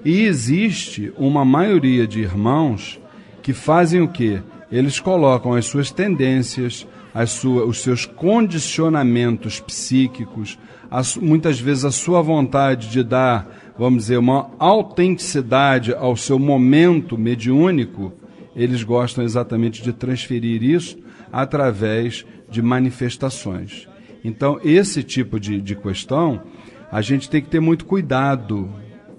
E existe uma maioria de irmãos que fazem o quê? Eles colocam as suas tendências, os seus condicionamentos psíquicos, muitas vezes a sua vontade de dar, vamos dizer, uma autenticidade ao seu momento mediúnico, eles gostam exatamente de transferir isso através de manifestações. Então, esse tipo de questão, a gente tem que ter muito cuidado,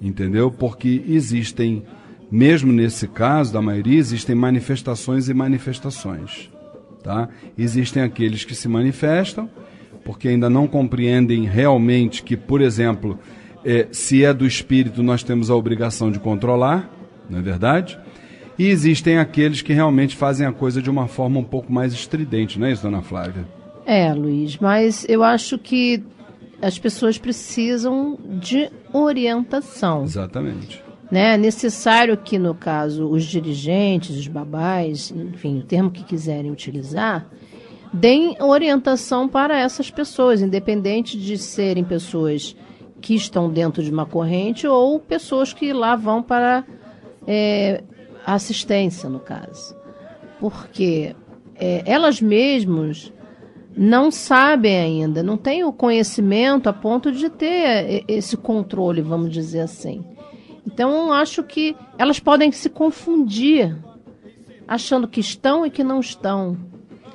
entendeu? Porque existem, mesmo nesse caso da maioria, existem manifestações e manifestações, tá? Existem aqueles que se manifestam porque ainda não compreendem realmente que, por exemplo, se é do espírito, nós temos a obrigação de controlar, não é verdade? E existem aqueles que realmente fazem a coisa de uma forma um pouco mais estridente, não é isso, dona Flávia? Luiz, mas eu acho que as pessoas precisam de orientação. Exatamente. É necessário que, no caso, os dirigentes, os babás, enfim, o termo que quiserem utilizar, deem orientação para essas pessoas, independente de serem pessoas que estão dentro de uma corrente ou pessoas que lá vão para a assistência, no caso. Porque elas mesmas não sabem ainda, não têm o conhecimento a ponto de ter esse controle, vamos dizer assim. Então, acho que elas podem se confundir, achando que estão e que não estão.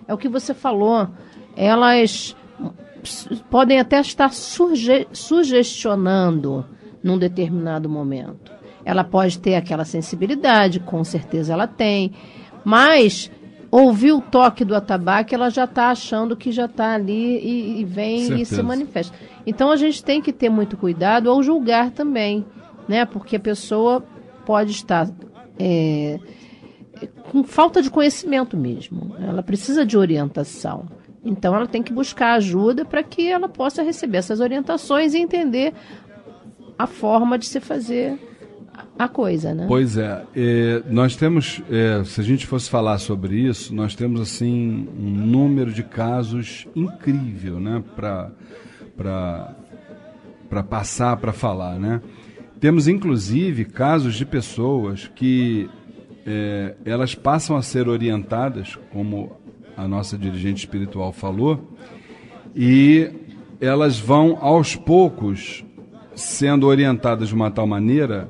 É o que você falou, elas podem até estar sugestionando num determinado momento. Ela pode ter aquela sensibilidade, com certeza ela tem, mas ouvir o toque do atabaque, ela já está achando que já está ali e vem certeza. E se manifesta. Então a gente tem que ter muito cuidado ao julgar também, né? Porque a pessoa pode estar com falta de conhecimento mesmo. Ela precisa de orientação. Então ela tem que buscar ajuda para que ela possa receber essas orientações e entender a forma de se fazer a coisa, né? Pois nós temos, se a gente fosse falar sobre isso, nós temos assim um número de casos incrível, né, para passar, para falar, né? Temos inclusive casos de pessoas que elas passam a ser orientadas, como a nossa dirigente espiritual falou, e elas vão aos poucos sendo orientadas de uma tal maneira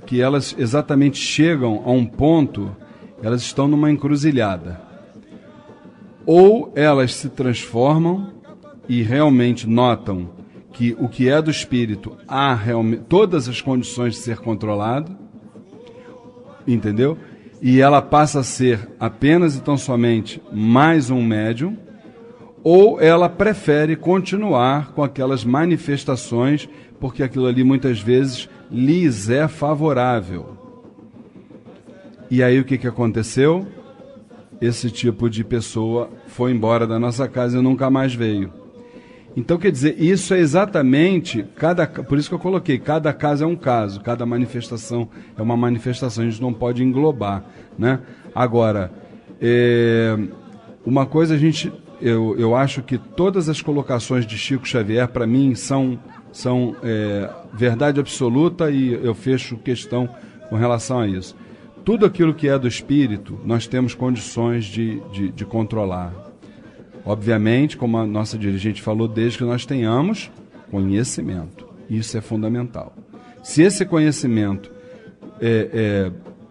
que elas exatamente chegam a um ponto, elas estão numa encruzilhada. Ou elas se transformam e realmente notam que o que é do espírito há realmente todas as condições de ser controlado, entendeu? E ela passa a ser apenas e tão somente mais um médium, ou ela prefere continuar com aquelas manifestações, porque aquilo ali muitas vezes lhes é favorável. E aí o que aconteceu? Esse tipo de pessoa foi embora da nossa casa e nunca mais veio. Então, quer dizer, isso é exatamente, por isso que eu coloquei, cada caso é um caso, cada manifestação é uma manifestação, a gente não pode englobar, né? Agora, uma coisa eu acho que todas as colocações de Chico Xavier, para mim, são verdade absoluta, e eu fecho questão com relação a isso. Tudo aquilo que é do espírito, nós temos condições de controlar. Obviamente, como a nossa dirigente falou, desde que nós tenhamos conhecimento. Isso é fundamental. Se esse conhecimento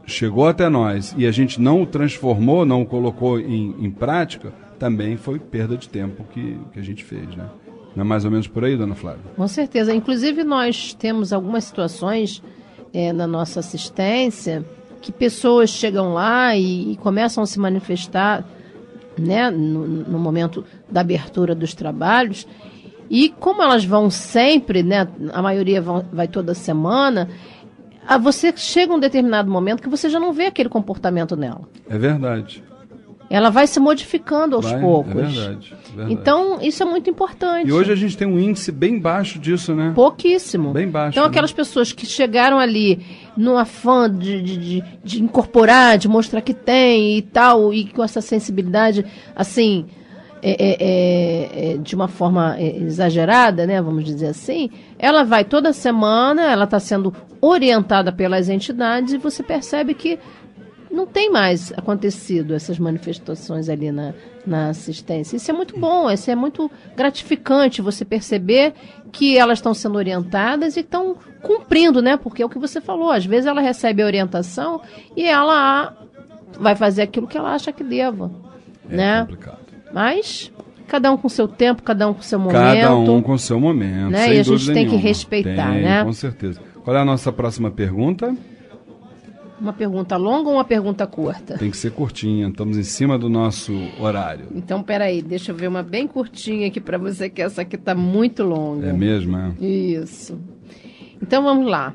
chegou até nós e a gente não o transformou, não o colocou em prática, também foi perda de tempo que a gente fez, né? Não é mais ou menos por aí, dona Flávia? Com certeza. Inclusive, nós temos algumas situações na nossa assistência que pessoas chegam lá e começam a se manifestar, né, no momento da abertura dos trabalhos, e como elas vão sempre, né, a maioria vai toda semana, você chega um determinado momento que você já não vê aquele comportamento nela. É verdade. Ela vai se modificando aos poucos. É verdade. Então, isso é muito importante. E hoje a gente tem um índice bem baixo disso, né? Pouquíssimo. Bem baixo. Então, aquelas pessoas que chegaram ali no afã de incorporar, de mostrar que tem e tal, e com essa sensibilidade, assim, de uma forma exagerada, né, vamos dizer assim, ela vai toda semana, ela está sendo orientada pelas entidades, e você percebe que não tem mais acontecido essas manifestações ali na assistência. Isso é muito bom, isso é muito gratificante, você perceber que elas estão sendo orientadas e estão cumprindo, né? Porque é o que você falou, às vezes ela recebe a orientação e ela vai fazer aquilo que ela acha que deva. É complicado. Mas cada um com seu tempo, cada um com seu momento. Cada um com seu momento, né? Sem e a gente tem nenhuma. Que respeitar, né? Com certeza. Qual é a nossa próxima pergunta? Uma pergunta longa ou uma pergunta curta? Tem que ser curtinha, estamos em cima do nosso horário. Então, peraí, deixa eu ver uma bem curtinha aqui para você, que essa aqui está muito longa. É mesmo, é? Isso. Então, vamos lá.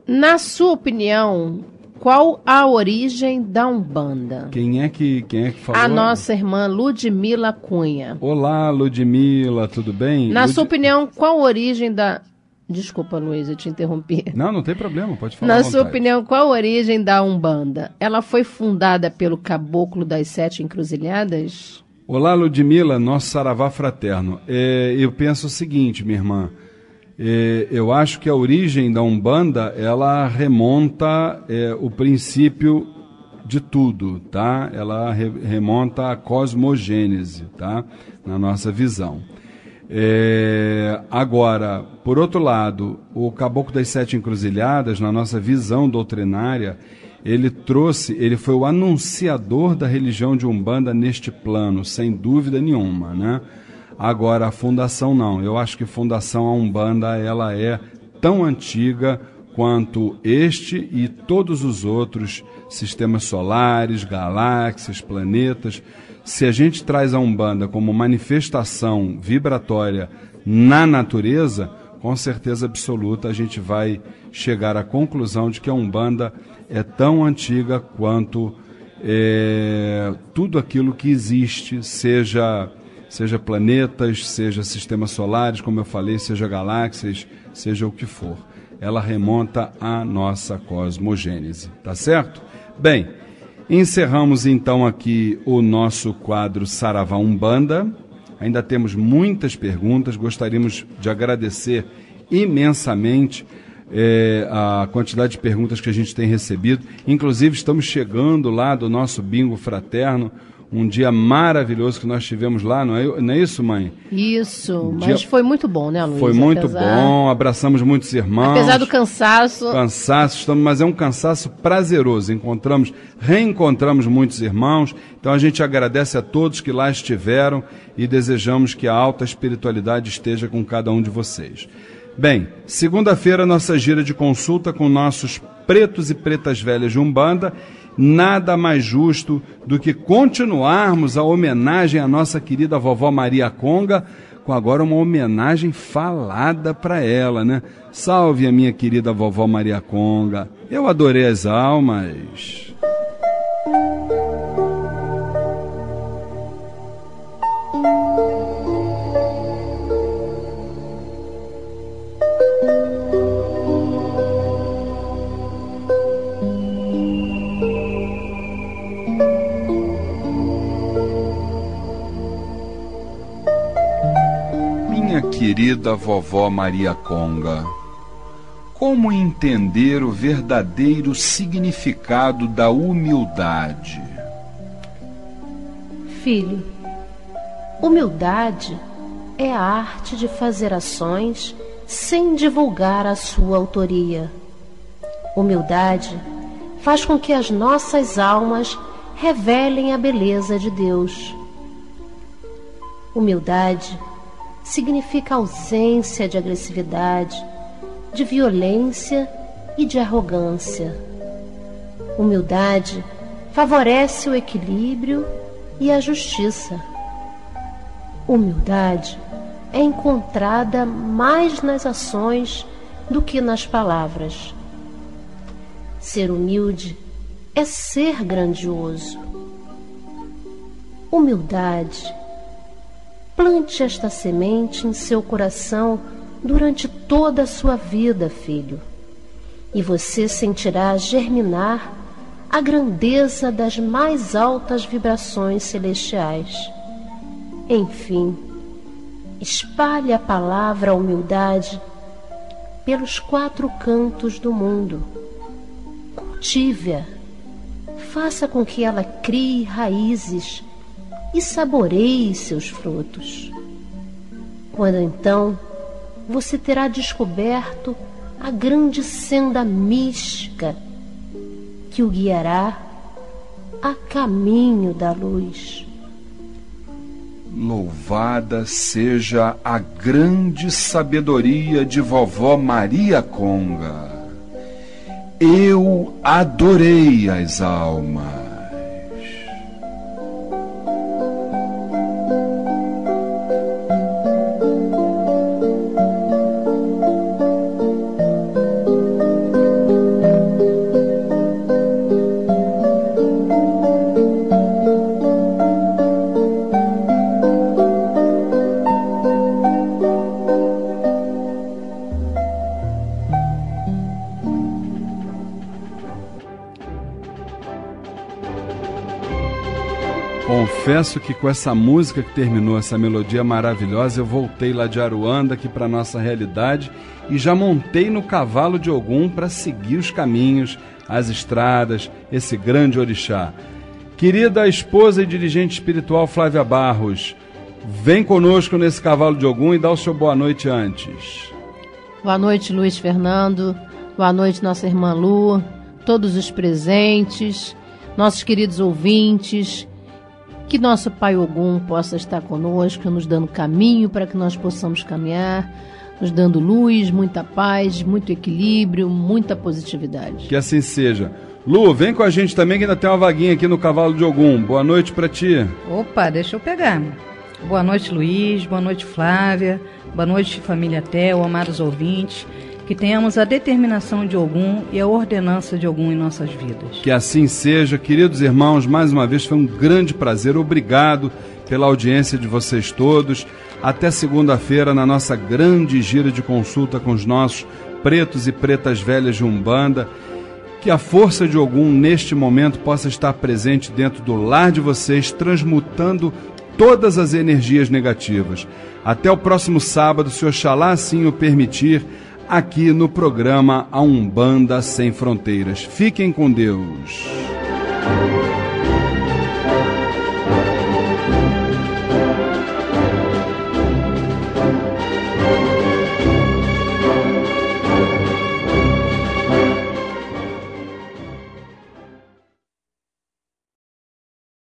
Na sua opinião, qual a origem da Umbanda? Quem é que falou? A nossa irmã Ludmila Cunha. Olá, Ludmila, tudo bem? Sua opinião, qual a origem da... Desculpa, Luiz, eu te interrompi. Não tem problema, pode falar. Na sua opinião, qual a origem da Umbanda? Ela foi fundada pelo Caboclo das Sete Encruzilhadas? Olá, Ludmila, nosso saravá fraterno. Eu penso o seguinte, minha irmã. Eu acho que a origem da Umbanda, ela remonta o princípio de tudo, tá? Ela remonta à cosmogênese, tá? Na nossa visão. Agora, por outro lado, o Caboclo das Sete Encruzilhadas, na nossa visão doutrinária, ele foi o anunciador da religião de Umbanda neste plano, sem dúvida nenhuma, né? Agora, a fundação não. Eu acho que a fundação a Umbanda, ela é tão antiga quanto este e todos os outros sistemas solares, galáxias, planetas. Se a gente traz a Umbanda como manifestação vibratória na natureza, com certeza absoluta a gente vai chegar à conclusão de que a Umbanda é tão antiga quanto tudo aquilo que existe, seja planetas, seja sistemas solares, como eu falei, seja galáxias, seja o que for. Ela remonta à nossa cosmogênese, tá certo? Bem, encerramos então aqui o nosso quadro Saravá Umbanda. Ainda temos muitas perguntas, gostaríamos de agradecer imensamente a quantidade de perguntas que a gente tem recebido. Inclusive estamos chegando lá do nosso bingo fraterno, um dia maravilhoso que nós tivemos lá, não é isso, mãe? Isso, mas foi muito bom, né, Luiz? Foi muito bom, abraçamos muitos irmãos. Apesar do cansaço. Mas é um cansaço prazeroso. Reencontramos muitos irmãos, então a gente agradece a todos que lá estiveram e desejamos que a alta espiritualidade esteja com cada um de vocês. Bem, segunda-feira nossa gira de consulta com nossos pretos e pretas velhas de Umbanda. Nada mais justo do que continuarmos a homenagem à nossa querida vovó Maria Conga, com agora uma homenagem falada para ela, né? Salve a minha querida vovó Maria Conga, eu adorei as almas. querida vovó Maria Conga, como entender o verdadeiro significado da humildade? Filho, humildade é a arte de fazer ações sem divulgar a sua autoria. Humildade faz com que as nossas almas revelem a beleza de Deus. Humildade significa ausência de agressividade, de violência e de arrogância. Humildade favorece o equilíbrio e a justiça. Humildade é encontrada mais nas ações do que nas palavras. Ser humilde é ser grandioso. Humildade. Plante esta semente em seu coração durante toda a sua vida, filho, e você sentirá germinar a grandeza das mais altas vibrações celestiais. Enfim, espalhe a palavra humildade pelos 4 cantos do mundo. Cultive-a, faça com que ela crie raízes e saboreie seus frutos. Quando então você terá descoberto a grande senda mística que o guiará a caminho da luz. Louvada seja a grande sabedoria de vovó Maria Conga. Eu adorei as almas. Confesso que com essa música que terminou, essa melodia maravilhosa, eu voltei lá de Aruanda aqui para nossa realidade e já montei no cavalo de Ogum para seguir os caminhos, as estradas, esse grande orixá. Querida esposa e dirigente espiritual Flávia Barros, vem conosco nesse cavalo de Ogum e dá o seu boa noite antes. Boa noite, Luiz Fernando. Boa noite, nossa irmã Lu, todos os presentes, nossos queridos ouvintes. Que nosso Pai Ogum possa estar conosco, nos dando caminho para que nós possamos caminhar, nos dando luz, muita paz, muito equilíbrio, muita positividade. Que assim seja. Lu, vem com a gente também, que ainda tem uma vaguinha aqui no cavalo de Ogum. Boa noite para ti. Opa, deixa eu pegar. Boa noite, Luiz. Boa noite, Flávia. Boa noite, família Tel, amados ouvintes. Que tenhamos a determinação de Ogum e a ordenança de Ogum em nossas vidas. Que assim seja. Queridos irmãos, mais uma vez foi um grande prazer. Obrigado pela audiência de vocês todos. Até segunda-feira na nossa grande gira de consulta com os nossos pretos e pretas velhas de Umbanda. Que a força de Ogum neste momento possa estar presente dentro do lar de vocês, transmutando todas as energias negativas. Até o próximo sábado, se Oxalá assim o permitir, aqui no programa A Umbanda Sem Fronteiras. Fiquem com Deus.